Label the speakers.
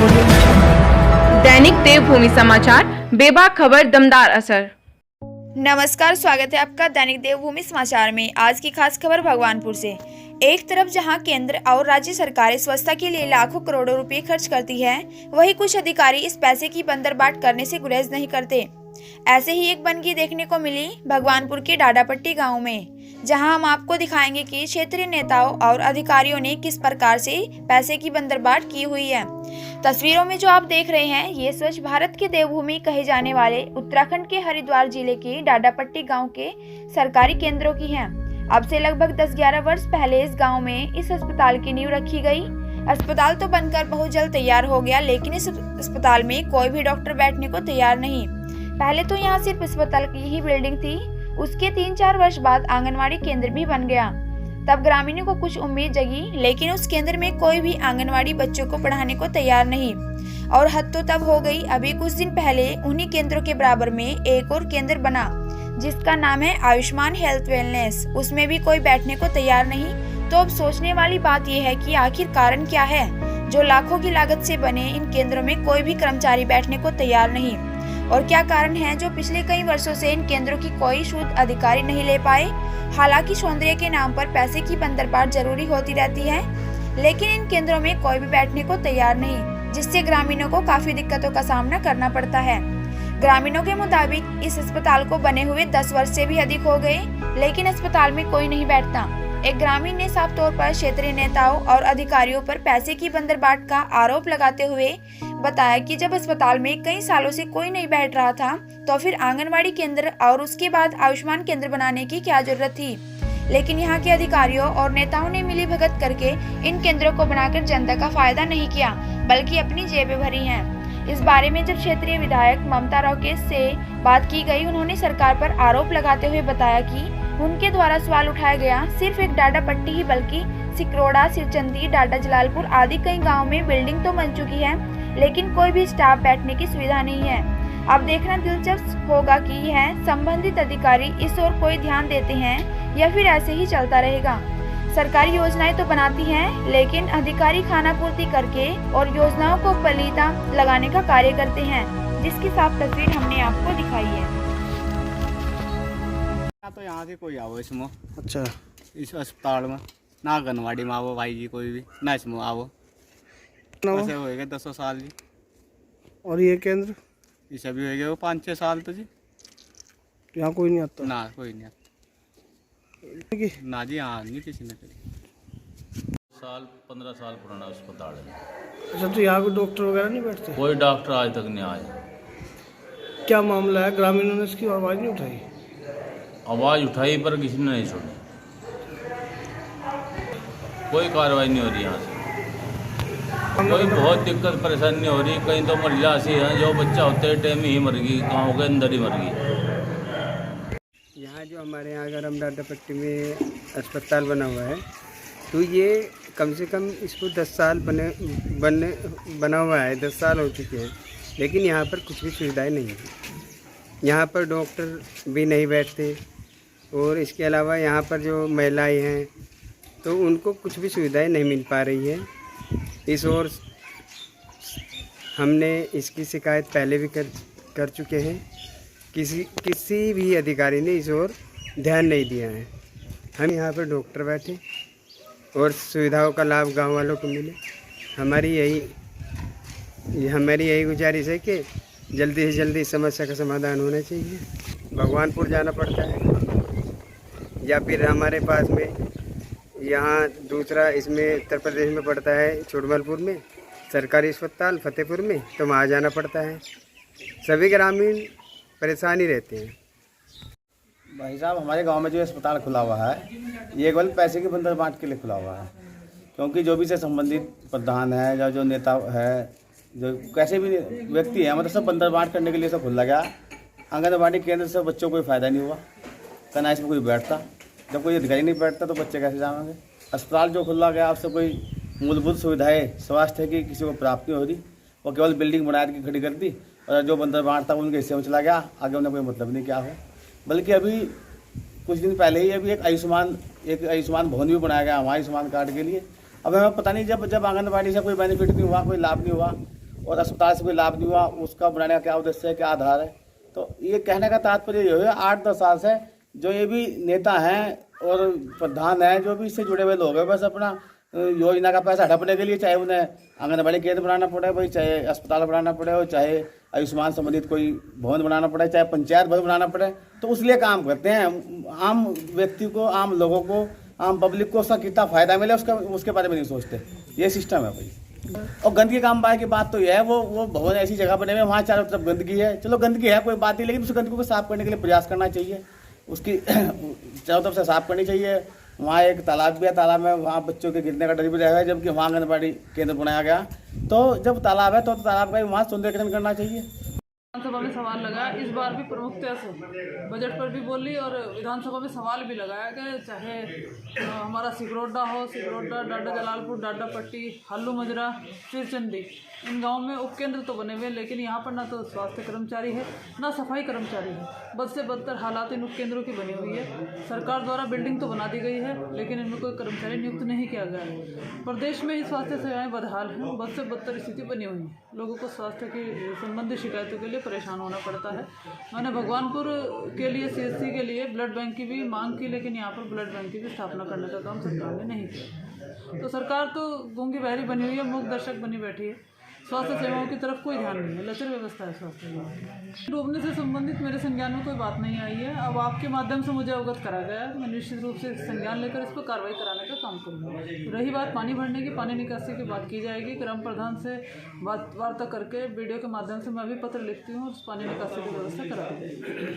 Speaker 1: दैनिक देवभूमि समाचार, बेबाक खबर, दमदार असर।
Speaker 2: नमस्कार, स्वागत है आपका दैनिक देवभूमि समाचार में। आज की खास खबर भगवानपुर से। एक तरफ जहां केंद्र और राज्य सरकारें स्वच्छता के लिए लाखों करोड़ों रुपए खर्च करती है, वहीं कुछ अधिकारी इस पैसे की बंदरबाट करने से गुरेज नहीं करते। ऐसे ही एक बनगी देखने को मिली भगवानपुर के डाडापट्टी गांव में, जहां हम आपको दिखाएंगे कि क्षेत्रीय नेताओं और अधिकारियों ने किस प्रकार से पैसे की बंदरबाट की हुई है। तस्वीरों में जो आप देख रहे हैं, ये स्वच्छ भारत के देवभूमि कहे जाने वाले उत्तराखंड के हरिद्वार जिले के डाडापट्टी गांव के सरकारी केंद्रों की हैं। अब से लगभग 10-11 वर्ष पहले इस गांव में इस अस्पताल की नींव रखी गई। अस्पताल तो बनकर बहुत जल्द तैयार हो गया, लेकिन इस अस्पताल में कोई भी डॉक्टर बैठने को तैयार नहीं। पहले तो यहाँ सिर्फ अस्पताल की ही बिल्डिंग थी। उसके 3-4 वर्ष बाद आंगनवाड़ी केंद्र भी बन गया। तब ग्रामीणों को कुछ उम्मीद जगी, लेकिन उस केंद्र में कोई भी आंगनवाड़ी बच्चों को पढ़ाने को तैयार नहीं। और हद तो तब हो गई, अभी कुछ दिन पहले उन्हीं केंद्रों के बराबर में एक और केंद्र बना, जिसका नाम है आयुष्मान हेल्थ वेलनेस। उसमें भी कोई बैठने को तैयार नहीं। तो अब सोचने वाली बात यह है कि आखिर कारण क्या है, जो लाखों की लागत से बने इन केंद्रों में कोई भी कर्मचारी बैठने को तैयार नहीं। और क्या कारण है जो पिछले कई वर्षों से इन केंद्रों की कोई शुद्ध अधिकारी नहीं ले पाए। हालांकि सौंदर्य के नाम पर पैसे की बंदरबाट जरूरी होती रहती है, लेकिन इन केंद्रों में कोई भी बैठने को तैयार नहीं, जिससे ग्रामीणों को काफी दिक्कतों का सामना करना पड़ता है। ग्रामीणों के मुताबिक इस अस्पताल को बने हुए 10 वर्ष से भी अधिक हो गए, लेकिन अस्पताल में कोई नहीं बैठता। एक ग्रामीण ने साफ तौर पर क्षेत्रीय नेताओं और अधिकारियों पर पैसे की बंदरबाट का आरोप लगाते हुए बताया कि जब अस्पताल में कई सालों से कोई नहीं बैठ रहा था, तो फिर आंगनवाड़ी केंद्र और उसके बाद आयुष्मान केंद्र बनाने की क्या जरूरत थी। लेकिन यहाँ के अधिकारियों और नेताओं ने मिली भगत करके इन केंद्रों को बनाकर जनता का फायदा नहीं किया, बल्कि अपनी जेबें भरी हैं। इस बारे में जब क्षेत्रीय विधायक ममता राकेश से बात की गई, उन्होंने सरकार पर आरोप लगाते हुए बताया कि उनके द्वारा सवाल उठाया गया सिर्फ एक डाडापट्टी ही, बल्कि सिकरोड़ा, सिरचंदी, डाडा जलालपुर आदि कई गाँव में बिल्डिंग तो बन चुकी है, लेकिन कोई भी स्टाफ बैठने की सुविधा नहीं है। अब देखना दिलचस्प होगा कि यह संबंधित अधिकारी इस ओर कोई ध्यान देते हैं या फिर ऐसे ही चलता रहेगा। सरकारी योजनाएं तो बनाती हैं, लेकिन अधिकारी खाना पूर्ति करके और योजनाओं को पलीता लगाने का कार्य करते हैं, जिसकी साफ तस्वीर हमने आपको दिखाई है।
Speaker 3: तो यहाँ से कोई आओ इसमें,
Speaker 4: अच्छा,
Speaker 3: इस अस्पताल में ना आंगनवाड़ी में आओ भाई जी, कोई भी ना इसमें आओ। ऐसे हो गए 10 साल जी।
Speaker 4: और ये केंद्र
Speaker 3: इसे भी हो गए 5-6 साल तो जी।
Speaker 4: यहाँ कोई नहीं आता
Speaker 3: ना कोई नहीं आता ना जी, यहाँ नहीं किसी ने करी।
Speaker 5: 15 साल पुराना अस्पताल है।
Speaker 4: अच्छा, तो यहाँ पे डॉक्टर वगैरह नहीं बैठते?
Speaker 5: कोई डॉक्टर आज तक नहीं आया।
Speaker 4: क्या मामला है? ग्रामीणों ने इसकी आवाज़ नहीं उठाई?
Speaker 5: आवाज़ उठाई पर किसी ने नहीं सुनी। कोई कार्रवाई नहीं हो रही यहाँ से। कोई बहुत दिक्कत परेशानी हो रही। कहीं तो महिला ऐसी हैं जो बच्चा होते टाइम ही मर गई, गाँव के अंदर ही मर गई।
Speaker 6: यहाँ जो हमारे यहाँ अगर हम डाडापट्टी में अस्पताल बना हुआ है, तो ये कम से कम इसको 10 साल बना हुआ है, 10 साल हो चुके हैं, लेकिन यहाँ पर कुछ भी सुविधाएं नहीं है। यहाँ पर डॉक्टर भी नहीं बैठते, और इसके अलावा यहाँ पर जो महिलाएं हैं तो उनको कुछ भी सुविधाएं नहीं मिल पा रही है। इस ओर हमने इसकी शिकायत पहले भी कर चुके हैं। किसी भी अधिकारी ने इस ओर ध्यान नहीं दिया है। हम यहाँ पर डॉक्टर बैठे और सुविधाओं का लाभ गांव वालों को मिले। हमारी यही गुजारिश है कि जल्दी से जल्दी समस्या का समाधान होना चाहिए। भगवानपुर जाना पड़ता है, या फिर हमारे पास में यहाँ दूसरा इसमें उत्तर प्रदेश में पड़ता है, छोटमलपुर में सरकारी अस्पताल फतेहपुर में, तो वहाँ जाना पड़ता है। सभी ग्रामीण परेशानी रहते हैं।
Speaker 3: भाई साहब, हमारे गांव में जो अस्पताल खुला हुआ है, ये केवल पैसे की बंदरबाट के लिए खुला हुआ है, क्योंकि जो भी से संबंधित प्रधान है या जो नेता है, जो कैसे भी व्यक्ति है, मतलब सब बंदरबाट करने के लिए सब खुला गया। आंगनबाड़ी केंद्र से बच्चों को कोई फ़ायदा नहीं हुआ, कहना इसमें कोई बैठता। जब कोई अधिकारी नहीं बैठता तो बच्चे कैसे जाएंगे। अस्पताल जो खुला गया, आपसे कोई मूलभूत सुविधाएं स्वास्थ्य की किसी को प्राप्त नहीं हो रही। वो केवल बिल्डिंग बना के खड़ी कर दी, और जो बंदरबाट था उनके हिस्से में चला गया, आगे उन्हें कोई मतलब नहीं क्या हो। बल्कि अभी कुछ दिन पहले ही अभी एक आयुष्मान भवन भी बनाया गया हमारे आयुष्मान कार्ड के लिए। अब हमें पता नहीं, जब आंगनबाड़ी से कोई बेनिफिट नहीं हुआ, कोई लाभ नहीं हुआ, और अस्पताल से कोई लाभ नहीं हुआ, उसका बनाने का क्या उद्देश्य है, क्या आधार है। तो ये कहने का तात्पर्य ये है 8-10 साल से जो ये भी नेता हैं और प्रधान हैं, जो भी इससे जुड़े हुए लोग हैं, बस अपना योजना का पैसा हड़पने के लिए, चाहे उन्हें आंगनबाड़ी केंद्र बनाना पड़े भाई, चाहे अस्पताल बनाना पड़े हो, चाहे आयुष्मान संबंधित कोई भवन बनाना पड़े, चाहे पंचायत भवन बनाना पड़े, तो उस लिए काम करते हैं। आम व्यक्ति को, आम लोगों को, आम पब्लिक को उसका कितना फ़ायदा मिले उसके बारे में नहीं सोचते। ये सिस्टम है भाई। और गंदगी काम बाय की बात तो यह है, वो भवन ऐसी जगह बने हुए, वहाँ चारों तरफ गंदगी है। चलो गंदगी है कोई बात नहीं, लेकिन उस गंदगी को साफ करने के लिए प्रयास करना चाहिए, उसकी चारों तरफ से साफ करनी चाहिए। वहाँ एक तालाब भी है, तालाब में वहाँ बच्चों के गिरने का डर भी रहेगा, जबकि वहाँ आंगनबाड़ी केंद्र बनाया गया। तो जब तालाब है तो तालाब का भी वहाँ सौंदर्यीकरण करना चाहिए।
Speaker 7: विधानसभा में सवाल लगाया, इस बार भी प्रमुखता से बजट पर भी बोली और विधानसभा में सवाल भी लगाया गया, चाहे हमारा सिकरोडा हो, सिकरोडा, डाडा जलालपुर, डाडा पट्टी, हल्लू मजरा, चिरचंदी, इन गाँव में उपकेंद्र तो बने हुए हैं, लेकिन यहाँ पर ना तो स्वास्थ्य कर्मचारी है, ना सफाई कर्मचारी है। बद से बदतर हालात इन उपकेंद्रों की बनी हुई है। सरकार द्वारा बिल्डिंग तो बना दी गई है, लेकिन इनमें कोई कर्मचारी नियुक्त नहीं किया गया है। प्रदेश में ही स्वास्थ्य सेवाएं बदहाल हैं, बद से बदतर स्थिति बनी हुई है। लोगों को स्वास्थ्य की संबंधी शिकायतों के लिए परेशान होना पड़ता है। मैंने भगवानपुर के लिए CHC के लिए ब्लड बैंक की भी मांग की, लेकिन यहाँ पर ब्लड बैंक की भी स्थापना करने का काम सरकार ने नहीं किया। तो सरकार तो गूंगी बहरी बनी हुई है, मूक दर्शक बनी बैठी है। स्वास्थ्य सेवाओं की तरफ कोई ध्यान नहीं है, लचर व्यवस्था है स्वास्थ्य सेवा। डूबने से संबंधित मेरे संज्ञान में कोई बात नहीं आई है। अब आपके माध्यम से मुझे अवगत करा गया है, मैं निश्चित रूप से संज्ञान लेकर इस पर कार्रवाई कराने का काम करूँगा। रही बात पानी भरने की, पानी निकासी की बात की जाएगी। ग्राम प्रधान से वार्ता करके वीडियो के माध्यम से मैं भी पत्र लिखती हूँ और पानी निकासी की व्यवस्था करा दी जाएगी।